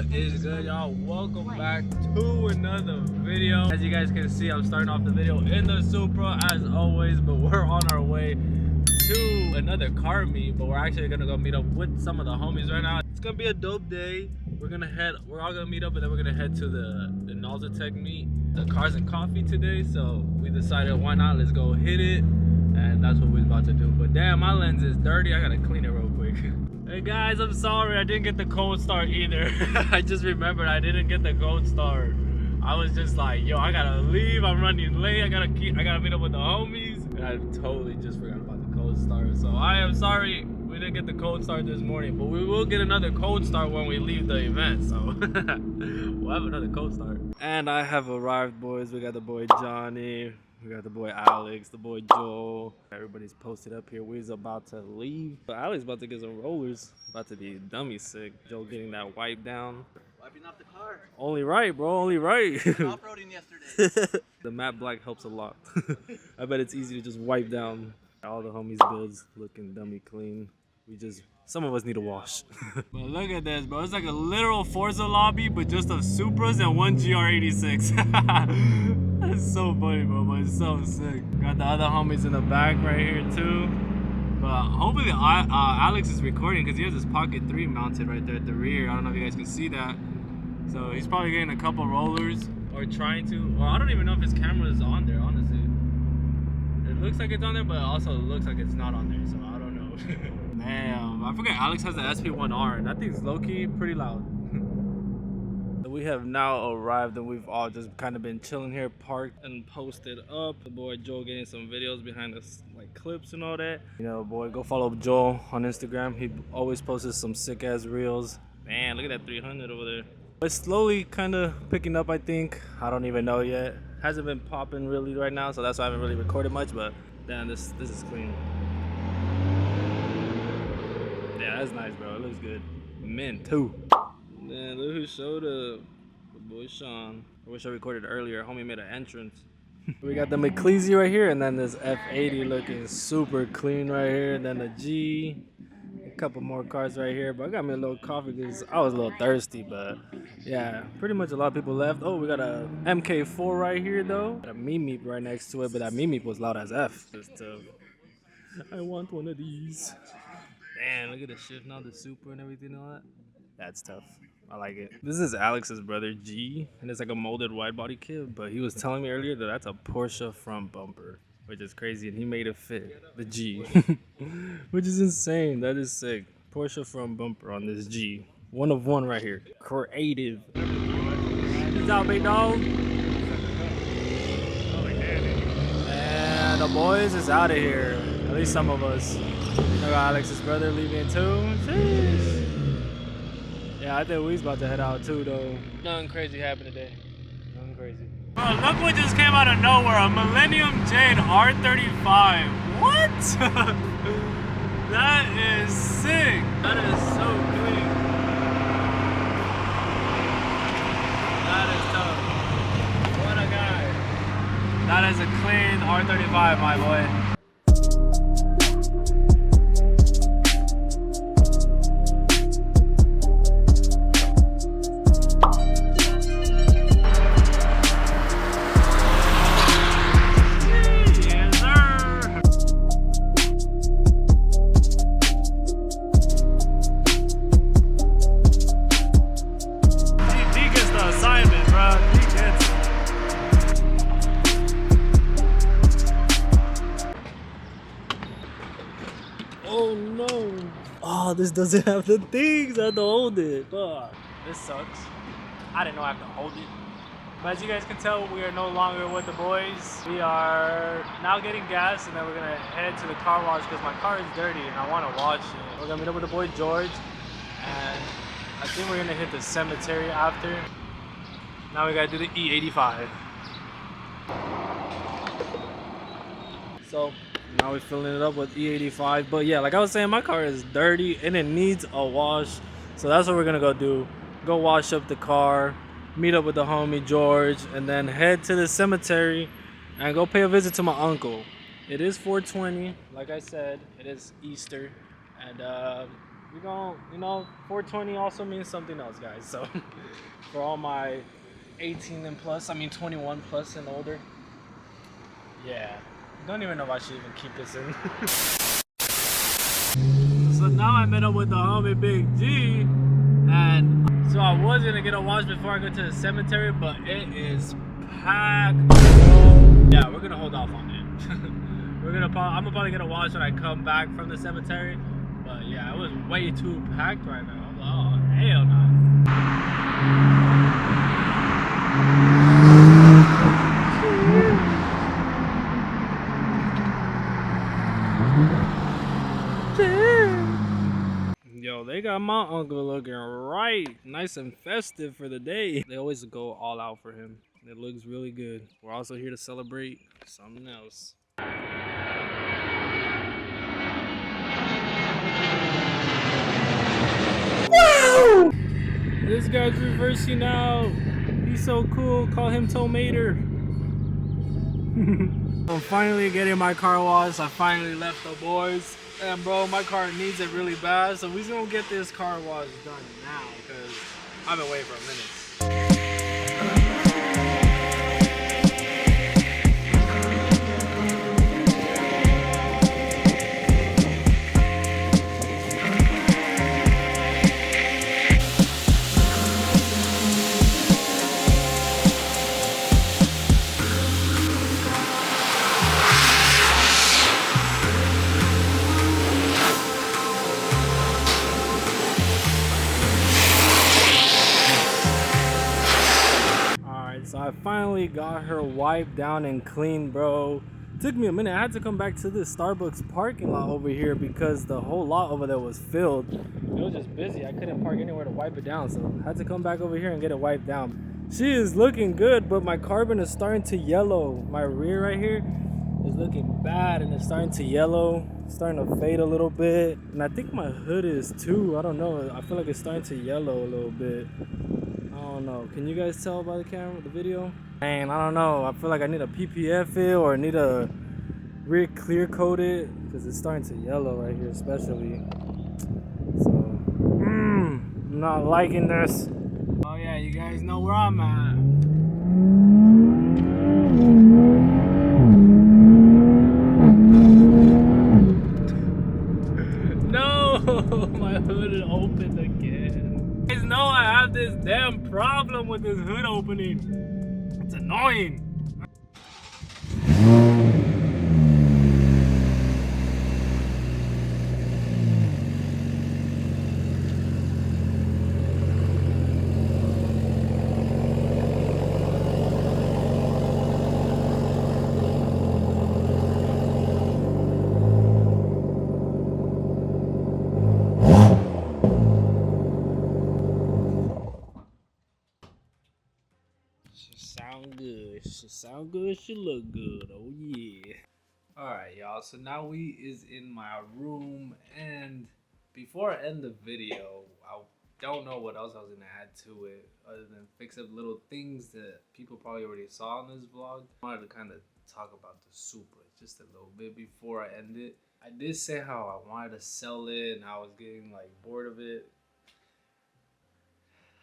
What is good, y'all? Welcome back to another video. As you guys can see, I'm starting off the video in the Supra as always, but we're on our way to another car meet, but we're actually gonna go meet up with some of the homies right now. It's gonna be a dope day. We're all gonna meet up, and then we're gonna head to the Tech meet, the Cars and Coffee today. So we decided, why not? Let's go hit it, and that's what we're about to do. But damn, my lens is dirty. I gotta clean it real quick. Hey guys, I'm sorry I didn't get the cold start either. I just remembered I didn't get the cold start. I was just like, yo, I gotta leave. I'm running late. I gotta meet up with the homies, and I totally just forgot about the cold start. So I am sorry we didn't get the cold start this morning, but we will get another cold start when we leave the event. So we'll have another cold start. And I have arrived, boys. We got the boy Johnny. We got the boy Alex, the boy Joel. Everybody's posted up here. We're about to leave. But Alex about to get some rollers. About to be dummy sick. Joel getting that wipe down. Wiping off the car. Only right, bro. Only right. Off-roading yesterday. The matte black helps a lot. I bet it's easy to just wipe down. All the homies' builds looking dummy clean. Some of us need a wash. But look at this, bro. It's like a literal Forza lobby, but just of Supras and one GR86. That's so funny, bro, but it's so sick. Got the other homies in the back right here, too. But hopefully Alex is recording, because he has his Pocket 3 mounted right there at the rear. I don't know if you guys can see that. So he's probably getting a couple rollers, or trying to. Well, I don't even know if his camera is on there, honestly. It looks like it's on there, but it also looks like it's not on there, so I don't know. Damn, I forget Alex has the SP1R, and that thing's low-key pretty loud. We have now arrived, and we've all just kind of been chilling here, parked and posted up. The boy Joel getting some videos behind us, like clips and all that. You know, boy, go follow Joel on Instagram. He always posts some sick-ass reels. Man, look at that 300 over there. It's slowly kind of picking up, I think. I don't even know yet. Hasn't been popping really right now, so that's why I haven't really recorded much, but damn, this is clean. Yeah, that's nice, bro. It looks good. Men too. Man, look who showed up. The boy Sean. I wish I recorded earlier. Homie made an entrance. We got the McCleasy right here, and then this F80 looking super clean right here. And then the G. A couple more cars right here. But I got me a little coffee because I was a little thirsty. But yeah, pretty much a lot of people left. Oh, we got a MK4 right here though. Got a Meep right next to it, but that Meep was loud as F. Just I want one of these. Damn, look at the shift now, the Supra and everything and all that. That's tough. I like it. This is Alex's brother, G, and it's like a molded wide body kit, but he was telling me earlier that that's a Porsche front bumper, which is crazy, and he made it fit the G, which is insane. That is sick. Porsche front bumper on this G. One of one right here. Creative. Peace out, big dog. And the boys is out of here. At least some of us. I got Alex's brother leaving too. Sheesh. Yeah, I think we's about to head out too, though. Nothing crazy happened today. Nothing crazy. Bro, look what just came out of nowhere. A Millennium Jade R35. What? That is sick. That is so clean. That is tough. What a guy. That is a clean R35, my boy. Oh no! Oh, this doesn't have the things. I have to hold it. Fuck. This sucks. I didn't know I have to hold it. But as you guys can tell, we are no longer with the boys. We are now getting gas, and then we're gonna head to the car wash because my car is dirty and I want to wash it. We're gonna meet up with the boy George, and I think we're gonna hit the cemetery after. Now we gotta do the E85. So now we're filling it up with E85. But yeah, like I was saying, my car is dirty and it needs a wash. So that's what we're gonna go do. Go wash up the car, meet up with the homie George, and then head to the cemetery and go pay a visit to my uncle. It is 420, like I said, it is Easter, and we gon', you know, 420 also means something else, guys. So for all my 18 and plus, I mean 21 plus and older, yeah, don't even know if I should even keep this in. So now I met up with the homie Big G, and so I was gonna get a wash before I go to the cemetery, but it is packed. Yeah, we're gonna hold off on it. I'm gonna probably get a wash when I come back from the cemetery. But yeah, it was way too packed right now. I'm like, oh hell no. Yo, they got my uncle looking right, nice and festive for the day. They always go all out for him. It looks really good. We're also here to celebrate something else. Wow! This guy's reversing out. He's so cool. Call him Tomater. I'm finally getting my car washed. I finally left the boys. And bro, my car needs it really bad. So we're gonna get this car wash done now because I've been waiting for a minute. So I finally got her wiped down and clean, bro. It took me a minute. I had to come back to this Starbucks parking lot over here because the whole lot over there was filled. It was just busy. I couldn't park anywhere to wipe it down, so I had to come back over here and get it wiped down. She is looking good, but my carbon is starting to yellow. My rear right here is looking bad and it's starting to yellow. It's starting to fade a little bit. And I think my hood is too. I don't know. I feel like it's starting to yellow a little bit. I don't know. Can you guys tell by the camera, the video? Man, I don't know. I feel like I need a PPF it or need a rear clear coat it because it's starting to yellow right here, especially. So, I'm not liking this. Oh yeah, you guys know where I'm at. No, my hood is opened again. You guys know I have this damn problem with this hood opening. It's annoying. Sound good. Should sound good. Should look good. Oh yeah. All right, y'all. So now we is in my room, and before I end the video, I don't know what else I was gonna add to it other than fix up little things that people probably already saw in this vlog. I wanted to kind of talk about the Supra just a little bit before I end it. I did say how I wanted to sell it, and I was getting like bored of it.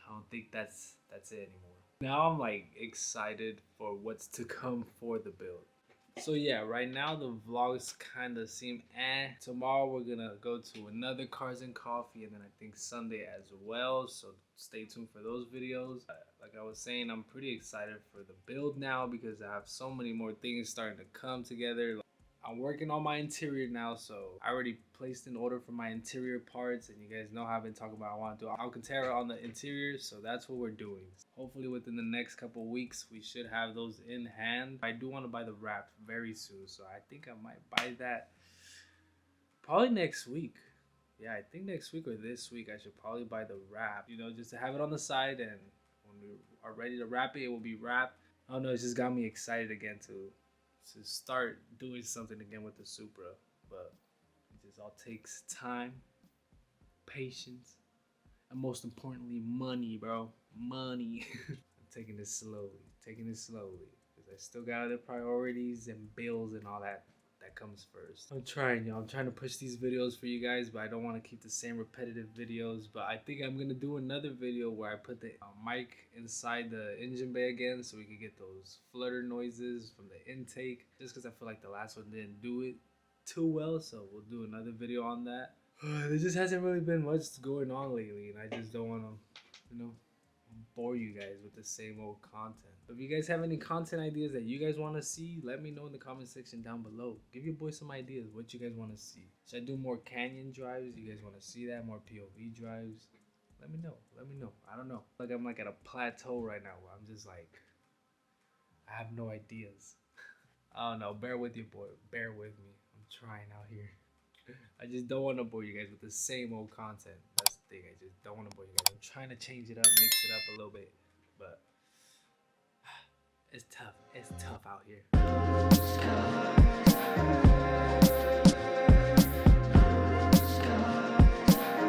I don't think that's it anymore. Now I'm like excited for what's to come for the build. So yeah, right now the vlogs kind of seem Tomorrow we're gonna go to another Cars and Coffee, and then I think Sunday as well. So stay tuned for those videos. Like I was saying, I'm pretty excited for the build now because I have so many more things starting to come together. I'm working on my interior now, so I already placed an order for my interior parts, and you guys know how I've been talking about I want to do Alcantara on the interior, so that's what we're doing. Hopefully within the next couple weeks, we should have those in hand. I do want to buy the wrap very soon, so I think I might buy that probably next week. Yeah, I think next week or this week, I should probably buy the wrap, you know, just to have it on the side, and when we are ready to wrap it, it will be wrapped. I don't know, it just got me excited again to start doing something again with the Supra, but it just all takes time, patience, and most importantly, money, bro. Money. I'm taking this slowly, because I still got other priorities and bills and all that that comes first. I'm trying, y'all. I'm trying to push these videos for you guys, but I don't want to keep the same repetitive videos. But I think I'm gonna do another video where I put the mic inside the engine bay again, so we can get those flutter noises from the intake. Just because I feel like the last one didn't do it too well, so we'll do another video on that. There just hasn't really been much going on lately, and I just don't want to, bore you guys with the same old content. If you guys have any content ideas that you guys want to see, let me know in the comment section down below. Give your boy some ideas what you guys want to see. Should I do more canyon drives? You guys want to see that? More POV drives? Let me know. Let me know. I don't know. Like I'm like at a plateau right now where I'm just like, I have no ideas. I don't know. Bear with your boy. Bear with me. I'm trying out here. I just don't want to bore you guys with the same old content. That's the thing. I just don't want to bore you guys. I'm trying to change it up, mix it up a little bit. But it's tough. It's tough out here.